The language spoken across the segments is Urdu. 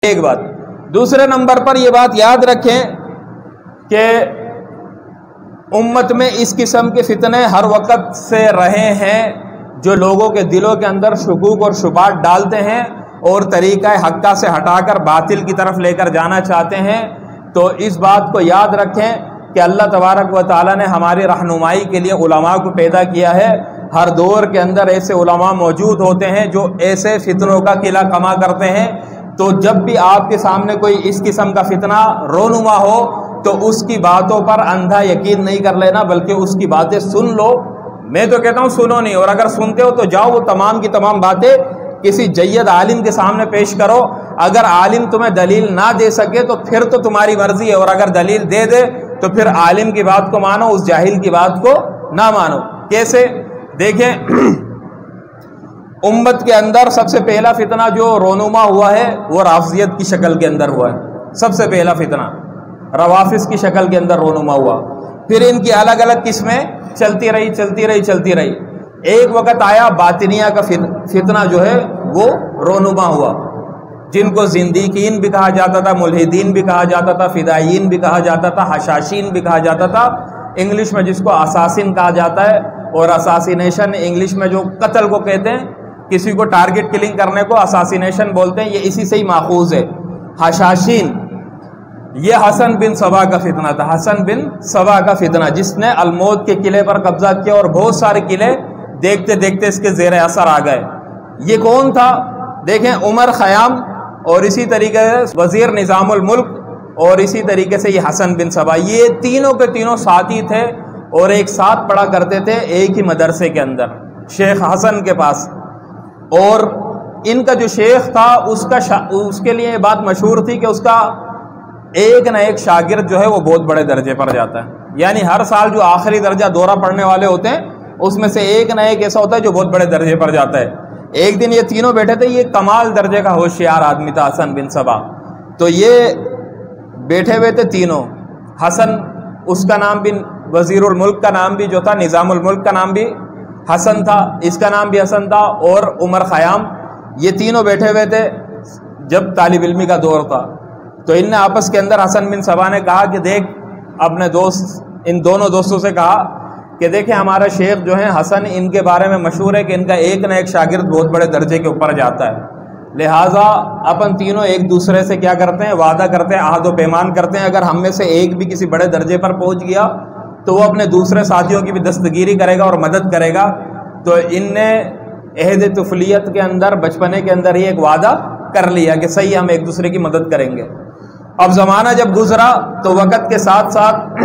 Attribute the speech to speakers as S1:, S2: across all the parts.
S1: ایک بات۔ دوسرے نمبر پر یہ بات یاد رکھیں کہ امت میں اس قسم کے فتنے ہر وقت سے رہے ہیں جو لوگوں کے دلوں کے اندر شکوک اور شبہات ڈالتے ہیں اور طریقہ حقہ سے ہٹا کر باطل کی طرف لے کر جانا چاہتے ہیں۔ تو اس بات کو یاد رکھیں کہ اللہ تبارک و تعالیٰ نے ہماری رہنمائی کے لیے علماء کو پیدا کیا ہے۔ ہر دور کے اندر ایسے علماء موجود ہوتے ہیں جو ایسے فتنوں کا قلعہ کما کرتے ہیں۔ تو جب بھی آپ کے سامنے کوئی اس قسم کا فتنہ رونما ہو تو اس کی باتوں پر اندھا یقین نہیں کر لینا، بلکہ اس کی باتیں سن لو۔ میں تو کہتا ہوں سنو نہیں، اور اگر سنتے ہو تو جاؤ وہ تمام کی تمام باتیں کسی جید عالم کے سامنے پیش کرو۔ اگر عالم تمہیں دلیل نہ دے سکے تو پھر تو تمہاری مرضی ہے، اور اگر دلیل دے دے تو پھر عالم کی بات کو مانو، اس جاہل کی بات کو نہ مانو۔ کیسے؟ دیکھیں، امت کے اندر سب سے پہلا فتنہ جو رونما ہوا ہے وہ رافضیت کی شکل کے اندر ہوا ہے۔ سب سے پہلا فتنہ روافض کی شکل کے اندر رونما ہوا، پھر ان کی الگ الگ قسمیں چلتی رہی۔ ایک وقت آیا باطنیہ کا فتنہ جو ہے وہ رونما ہوا، جن کو زندیقین بھی کہا جاتا تھا، ملحدین بھی کہا جاتا تھا، فدائیین بھی کہا جاتا تھا، حشاشین بھی کہا جاتا تھا، انگلش میں جس کو اساسن کہا جاتا ہے، اور اساسینیشن انگلش میں جو قتل کو کہتے ہیں، کسی کو ٹارگٹ کلنگ کرنے کو اساسینیشن بولتے ہیں، یہ اسی سے ہی ماخوذ ہے۔ حشاشین یہ حسن بن صبا کا فتنہ تھا، حسن بن صبا کا فتنہ، جس نے الموت کے قلعے پر قبضہ کیا اور بہت سارے قلعے دیکھتے دیکھتے اس کے زیر اثر آ گئے۔ یہ کون تھا؟ دیکھیں، عمر خیام، اور اسی طریقے سے وزیر نظام الملک، اور اسی طریقے سے یہ حسن بن صبا، یہ تینوں کے تینوں ساتھی تھے اور ایک ساتھ پڑھا کرتے تھے ایک ہی مدرسے کے اندر شیخ حسن کے پاس۔ اور ان کا جو شیخ تھا اس کے لیے یہ بات مشہور تھی کہ اس کا ایک نہ ایک شاگرد جو ہے وہ بہت بڑے درجے پر جاتا ہے، یعنی ہر سال جو آخری درجہ دورہ پڑھنے والے ہوتے ہیں اس میں سے ایک نہ ایک ایسا ہوتا ہے جو بہت بڑے درجے پر جاتا ہے۔ ایک دن یہ تینوں بیٹھے تھے، یہ کمال درجے کا ہوشیار آدمی تھا حسن بن صبا۔ تو یہ بیٹھے ہوئے تھے تینوں، حسن اس کا نام بھی، وزیر الملک کا نام بھی جو تھا، نظام الملک کا نام بھی حسن تھا، اس کا نام بھی حسن تھا، اور عمر خیام، یہ تینوں بیٹھے ہوئے تھے جب طالب علمی کا دور تھا۔ تو ان نے آپس کے اندر حسن بن صبا نے کہا کہ دیکھ، اپنے دوست، ان دونوں دوستوں سے کہا کہ دیکھیں ہمارا شیخ جو ہے حسن، ان کے بارے میں مشہور ہے کہ ان کا ایک نہ ایک شاگرد بہت بڑے درجے کے اوپر جاتا ہے، لہٰذا اپن تینوں ایک دوسرے سے کیا کرتے ہیں، وعدہ کرتے ہیں، عہد و پیمان کرتے ہیں، اگر ہم میں سے ایک بھی کسی بڑے درجے پر پہنچ گیا تو وہ اپنے دوسرے ساتھیوں کی بھی دستگیری کرے گا اور مدد کرے گا۔ تو ان نے عہد طفولیت کے اندر، بچپنے کے اندر ہی ایک وعدہ کر لیا کہ صحیح ہم ایک دوسرے کی مدد کریں گے۔ اب زمانہ جب گزرا تو وقت کے ساتھ ساتھ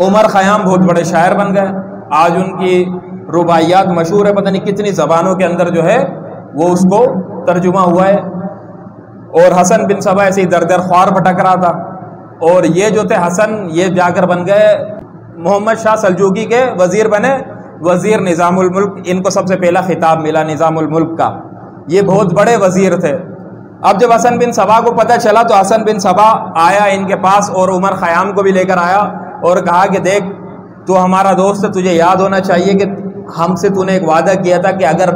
S1: عمر خیام بہت بڑے شاعر بن گئے، آج ان کی رباعیات مشہور ہے، پتہ نہیں کتنی زبانوں کے اندر جو ہے وہ اس کو ترجمہ ہوا ہے۔ اور حسن بن صبا ایسے ہی در در خوار بھٹک رہا تھا، اور یہ جو تھے حسن، یہ جا کر بن گئے محمد شاہ سلجوقی کے وزیر، بنے وزیر نظام الملک۔ ان کو سب سے پہلا خطاب ملا نظام الملک کا، یہ بہت بڑے وزیر تھے۔ اب جب حسن بن صبا کو پتہ چلا تو حسن بن صبا آیا ان کے پاس اور عمر خیام کو بھی لے کر آیا اور کہا کہ دیکھ، تو ہمارا دوست ہے، تجھے یاد ہونا چاہیے کہ ہم سے تو نے ایک وعدہ کیا تھا کہ اگر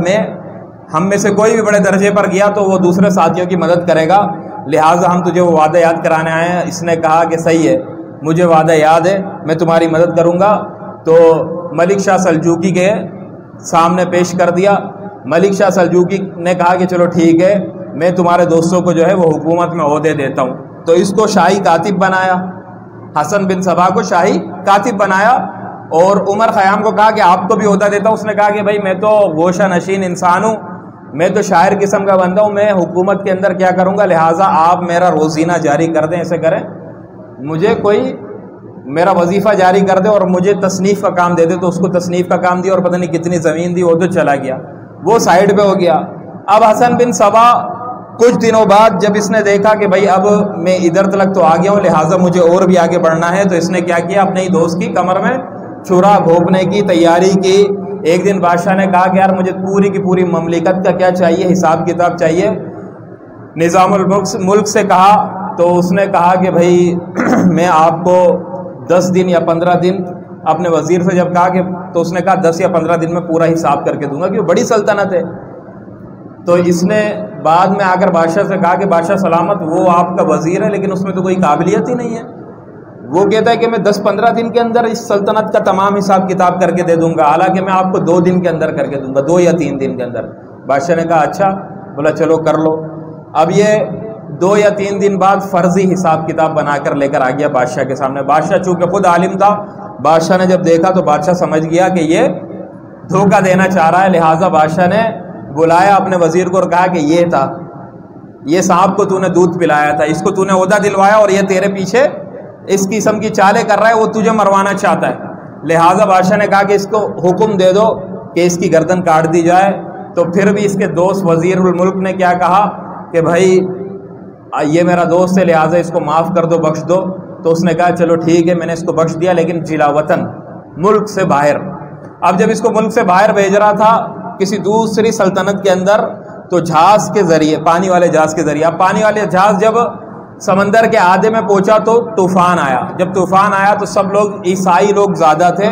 S1: ہم میں سے کوئی بھی بڑے درجے پر گیا تو وہ دوسرے ساتھیوں کی مدد کرے گا، لہٰذا ہم تجھے وہ وعدہ یاد کرانے آئے ہیں۔ اس نے کہا کہ صحیح ہے، مجھے وعدہ یاد ہے، میں تمہاری مدد کروں گا۔ تو ملک شاہ سلجوقی کے سامنے پیش کر دیا۔ ملک شاہ سلجوقی نے کہا کہ چلو ٹھیک ہے، میں تمہارے دوستوں کو جو ہے وہ حکومت میں عہدے دیتا ہوں۔ تو اس کو شاہی کاتب بنایا، حسن بن صبا کو شاہی کاتب بنایا، اور عمر خیام کو کہا کہ آپ کو بھی عہدہ دیتا ہوں۔ اس نے کہا کہ بھائی میں تو گوشہ نشین انسان ہوں، میں تو شاعر قسم کا بندہ ہوں، میں حکومت کے اندر کیا کروں گا، لہٰذا آپ میرا روزینہ جاری کر دیں، ایسے کریں، مجھے کوئی میرا وظیفہ جاری کر دے اور مجھے تصنیف کا کام دے دے۔ تو اس کو تصنیف کا کام دیا اور پتہ نہیں کتنی زمین دی، وہ تو چلا گیا، وہ سائیڈ پہ ہو گیا۔ اب حسن بن صبا کچھ دنوں بعد جب اس نے دیکھا کہ بھائی اب میں ادھر تک تو آ گیا ہوں، لہٰذا مجھے اور بھی آگے بڑھنا ہے، تو اس نے کیا کیا، اپنے ہی دوست کی کمر میں چھرا گھونپنے کی تیاری کی۔ ایک دن بادشاہ نے کہا کہ یار مجھے پوری کی پوری مملکت کا کیا چاہیے، حساب کتاب چاہیے۔ نظام الملک سے کہا تو اس نے کہا کہ بھائی میں آپ کو 10 دن یا 15 دن، اپنے وزیر سے جب کہا کہ، تو اس نے کہا 10 یا 15 دن میں پورا حساب کر کے دوں گا، کیونکہ بڑی سلطنت ہے۔ تو اس نے بعد میں آ کر بادشاہ سے کہا کہ بادشاہ سلامت، وہ آپ کا وزیر ہے لیکن اس میں تو کوئی قابلیت ہی نہیں ہے. وہ کہتا ہے کہ میں 10-15 دن کے اندر اس سلطنت کا تمام حساب کتاب کر کے دے دوں گا، حالانکہ میں آپ کو 2 دن کے اندر کر کے دوں گا، 2 یا 3 دن کے اندر. بادشاہ نے کہا اچھا. بولا چلو کر لو. اب یہ 2 یا 3 دن بعد فرضی حساب کتاب بنا کر لے کر آ گیا بادشاہ کے سامنے. بادشاہ چونکہ خود عالم تھا، بادشاہ نے جب دیکھا تو بادشاہ سمجھ گیا کہ یہ دھوکہ دینا چاہ رہا ہے. لہٰذا بادشاہ نے بلایا اپنے وزیر کو اور کہا کہ یہ تھا، یہ صاحب کو تو نے دودھ پلایا تھا، اس کو تو نے عہدہ دلوایا اور یہ تیرے پیچھے اس قسم کی چالیں کر رہا ہے، وہ تجھے مروانا چاہتا ہے. لہٰذا بادشاہ نے کہا کہ اس کو حکم دے دو کہ اس کی گردن کاٹ دی جائے. تو پھر بھی اس کے دوست وزیر الملک نے کیا کہا کہ بھائی یہ میرا دوست ہے، لہٰذا اس کو معاف کر دو، بخش دو. تو اس نے کہا چلو ٹھیک ہے، میں نے اس کو بخش دیا، لیکن جلا وطن، ملک سے باہر. اب جب اس کو ملک سے باہر بھیج رہا تھا کسی دوسری سلطنت کے اندر، تو جہاز کے ذریعے، پانی والے جہاز کے ذریعے، اب پانی والے جہاز جب سمندر کے آدھے میں پہنچا تو طوفان آیا. جب طوفان آیا تو سب لوگ، عیسائی لوگ زیادہ تھے،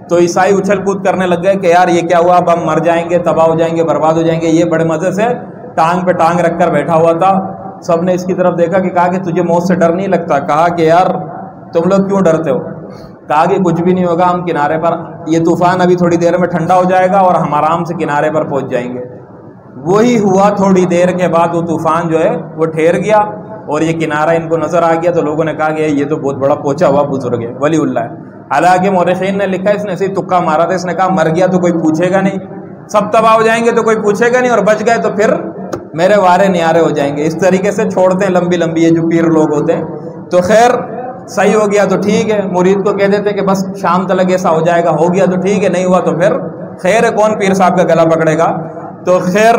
S1: تو عیسائی اچھل کود کرنے لگ گئے کہ یار یہ کیا ہوا، اب ہم مر جائیں گے، تباہ ہو جائیں گے، برباد ہو جائیں گے. یہ بڑے مزے سے ٹانگ پہ ٹانگ رکھ کر بیٹھا ہوا تھا. سب نے اس کی طرف دیکھا کہ کہا کہ تجھے موت سے ڈر نہیں لگتا؟ کہا کہ یار تم لوگ کیوں ڈرتے ہو؟ کہا کہ کچھ بھی نہیں ہوگا، ہم کنارے پر، یہ طوفان ابھی تھوڑی دیر میں ٹھنڈا ہو جائے گا اور ہم آرام سے کنارے پر پہنچ جائیں گے. وہی ہوا، تھوڑی دیر کے بعد وہ طوفان جو ہے وہ ٹھہر گیا اور یہ کنارہ ان کو نظر آ گیا. تو لوگوں نے کہا کہ یہ تو بہت بڑا پہنچا ہوا بزرگ ہے، ولی اللہ ہے. حالانکہ مورخین نے لکھا اس نے ایسے ہی تکا مارا تھا. اس نے کہا مر گیا تو کوئی پوچھے گا نہیں، سب تباہ ہو جائیں گے تو کوئی پوچھے گا نہیں، اور بچ گئے تو پھر میرے وارے نیارے ہو جائیں گے. اس طریقے سے چھوڑتے ہیں لمبی لمبی یہ جو پیر لوگ ہوتے ہیں. تو خیر صحیح ہو گیا تو ٹھیک ہے، مرید کو کہہ دیتے کہ بس شام تلک ایسا ہو جائے گا، ہو گیا تو ٹھیک ہے، نہیں ہوا تو پھر خیر ہے، کون پیر صاحب کا گلا پکڑے گا. تو خیر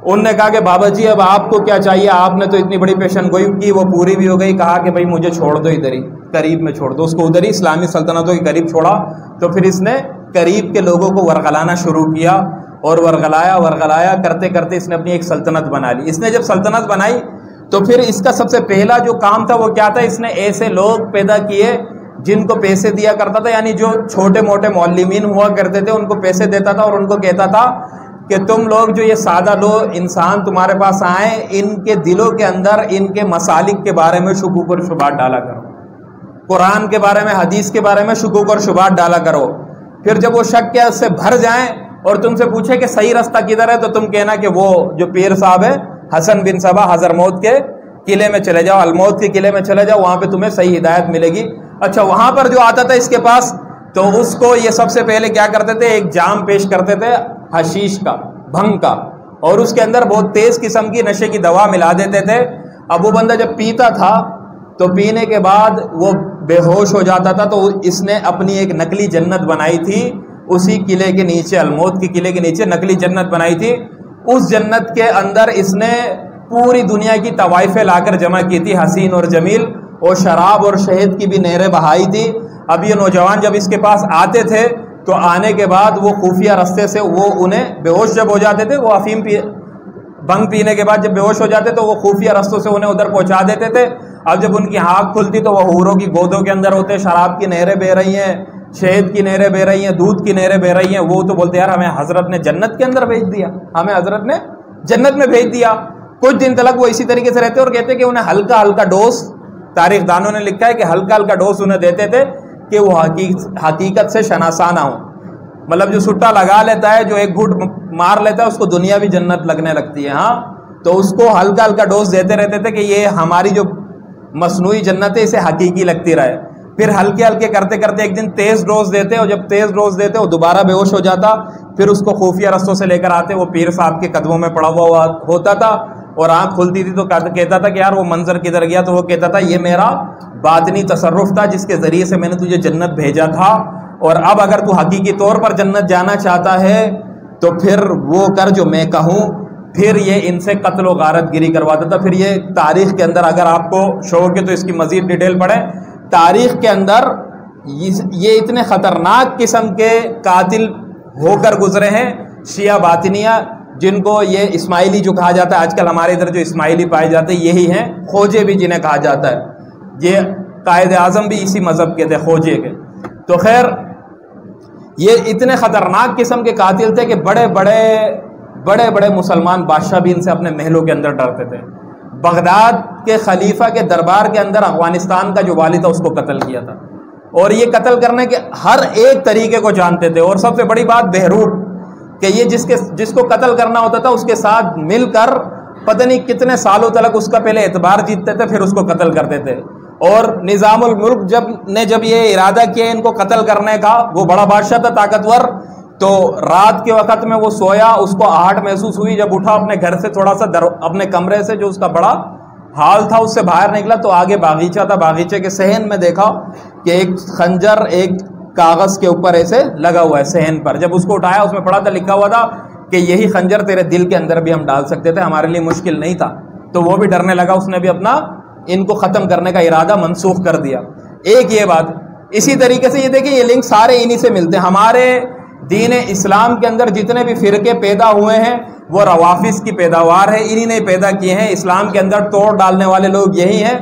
S1: انہوں نے کہا کہ بابا جی اب آپ کو کیا چاہیے، آپ نے تو اتنی بڑی پیشن گوئی کی، وہ پوری بھی ہو گئی. کہا کہ بھائی مجھے چھوڑ دو ادھر ہی، قریب میں چھوڑ دو. اس کو ادھر ہی اسلامی سلطنتوں کے قریب چھوڑا. تو پھر اس نے قریب کے لوگوں کو ورغلانا شروع کیا اور ورغلایا کرتے کرتے اس نے اپنی ایک سلطنت بنا لی. اس نے جب سلطنت بنائی تو پھر اس کا سب سے پہلا جو کام تھا وہ کیا تھا، اس نے ایسے لوگ پیدا کیے جن کو پیسے دیا کرتا تھا، یعنی جو چھوٹے موٹے معلمین ہوا کرتے تھے ان کو پیسے دیتا تھا اور ان کو کہتا تھا کہ تم لوگ جو یہ سادہ لوگ انسان تمہارے پاس آئیں، ان کے دلوں کے اندر ان کے مسالک کے بارے میں شکوک اور شبہات ڈالا کرو، قرآن کے بارے میں، حدیث کے بارے میں شکوک اور شبہات ڈالا کرو. پھر جب وہ شک کے اس سے بھر جائیں اور تم سے پوچھے کہ صحیح رستہ کدھر ہے، تو تم کہنا کہ وہ جو پیر صاحب ہے حسن بن صبا حضرموت کے قلعے میں چلے جاؤ، الموت کے قلعے میں چلے جاؤ، وہاں پہ تمہیں صحیح ہدایت ملے گی. اچھا وہاں پر جو آتا تھا اس کے پاس، تو اس کو یہ سب سے پہلے کیا کرتے تھے، ایک جام پیش کرتے تھے حشیش کا، بھنگ کا، اور اس کے اندر بہت تیز قسم کی نشے کی دوا ملا دیتے تھے. اب وہ بندہ جب پیتا تھا تو پینے کے بعد وہ بے ہوش ہو جاتا تھا. تو اس نے اپنی ایک نقلی جنت بنائی تھی اسی قلعے کے نیچے، الموت کے قلعے کے نیچے نقلی جنت بنائی تھی. اس جنت کے اندر اس نے پوری دنیا کی طوائفیں لا کر جمع کی تھی، حسین اور جمیل، اور شراب اور شہد کی بھی نہریں بہائی تھی. اب یہ نوجوان جب اس کے پاس آتے تھے تو آنے کے بعد وہ خفیہ رستے سے وہ انہیں بے ہوش جب ہو جاتے تھے، وہ افیم بھنگ پینے کے بعد جب بے ہوش ہو جاتے تو وہ خفیہ رستوں سے انہیں ادھر پہنچا دیتے تھے. اب جب ان کی آنکھ کھلتی تو وہ حوروں کی گودوں کے اندر ہوتے، شراب کی نہریں بہ رہی ہیں، شہد کی نہریں بہ رہی ہیں، دودھ کی نہریں بہ رہی ہیں. وہ تو بولتے یار ہمیں حضرت نے جنت کے اندر بھیج دیا، ہمیں حضرت نے جنت میں بھیج دیا. کچھ دن تک وہ اسی طریقے سے رہتے اور کہتے کہ انہیں ہلکا ہلکا ڈوز، تاریخ دانوں نے لکھا ہے کہ ہلکا ہلکا ڈوز انہیں دیتے تھے کہ وہ حقیقت سے شناسا نہ ہوں. مطلب جو سٹا لگا لیتا ہے، جو ایک گھٹ مار لیتا ہے، اس کو دنیا بھی جنت لگنے لگتی ہے. ہاں تو اس کو ہلکا ہلکا ڈوز دیتے رہتے تھے کہ یہ ہماری جو مصنوعی جنت ہے اسے حقیقی لگتی رہے. پھر ہلکے ہلکے کرتے کرتے ایک دن تیز ڈوز دیتے، اور جب تیز ڈوز دیتے وہ دوبارہ بے ہوش ہو جاتا. پھر اس کو خفیہ رستوں سے لے کر آتے، وہ پیر صاحب کے قدموں میں پڑا ہوا ہوتا تھا اور آنکھ کھلتی تھی تو کہتا تھا کہ یار وہ منظر کدھر گیا؟ تو وہ کہتا تھا یہ میرا باطنی تصرف تھا جس کے ذریعے سے میں نے تجھے جنت بھیجا تھا، اور اب اگر تو حقیقی طور پر جنت جانا چاہتا ہے تو پھر وہ کر جو میں کہوں. پھر یہ ان سے قتل و غارت گیری کرواتا تھا. پھر یہ تاریخ کے اندر اگر آپ کو شوق ہے تو اس کی مزید ڈیٹیل پڑھیں. تاریخ کے اندر یہ اتنے خطرناک قسم کے قاتل ہو کر گزرے ہیں شیعہ باطنیہ، جن کو یہ اسماعیلی جو کہا جاتا ہے، آج کل ہمارے ادھر جو اسماعیلی پائے جاتے ہیں یہی ہیں، خوجے بھی جنہیں کہا جاتا ہے. یہ قائد اعظم بھی اسی مذہب کے تھے، خوجے کے. تو خیر یہ اتنے خطرناک قسم کے قاتل تھے کہ بڑے بڑے بڑے بڑے مسلمان بادشاہ بھی ان سے اپنے محلوں کے اندر ڈرتے تھے۔ بغداد کے خلیفہ کے دربار کے اندر افغانستان کا جو والی تھا اس کو قتل کیا تھا، اور یہ قتل کرنے کے ہر ایک طریقے کو جانتے تھے۔ اور سب سے بڑی بات بہروٹ، کہ یہ جس کو قتل کرنا ہوتا تھا اس کے ساتھ مل کر پتہ نہیں کتنے سالوں تک اس کا پہلے اعتبار جیتتے تھے، پھر اس کو قتل کرتے تھے۔ اور نظام الملک جب یہ ارادہ کیا ان کو قتل کرنے کا، وہ بڑا بادشاہ تھا طاقتور، تو رات کے وقت میں وہ سویا، اس کو آہٹ محسوس ہوئی، جب اٹھا اپنے گھر سے تھوڑا سا اپنے کمرے سے جو اس کا بڑا حال تھا اس سے باہر نکلا، تو آگے باغیچہ تھا، باغیچے کے صحن میں دیکھا کہ ایک خنجر ایک کاغذ کے اوپر ایسے لگا ہوا ہے صحن پر۔ جب اس کو اٹھایا اس میں پڑا تھا، لکھا ہوا تھا کہ یہی خنجر تیرے دل کے اندر بھی ہم ڈال سکتے تھے، ہمارے لیے مشکل نہیں تھا۔ تو وہ بھی ڈرنے لگا، اس نے بھی اپنا ان کو ختم کرنے کا ارادہ منسوخ کر دیا۔ ایک یہ بات، اسی طریقے سے یہ دیکھیں یہ لنک سارے انہی سے ملتے ہیں۔ ہمارے دین اسلام کے اندر جتنے بھی فرقے پیدا ہوئے ہیں وہ روافض کی پیداوار ہے، انہی نے پیدا کیے ہیں۔ اسلام کے اندر توڑ ڈالنے والے لوگ یہی ہیں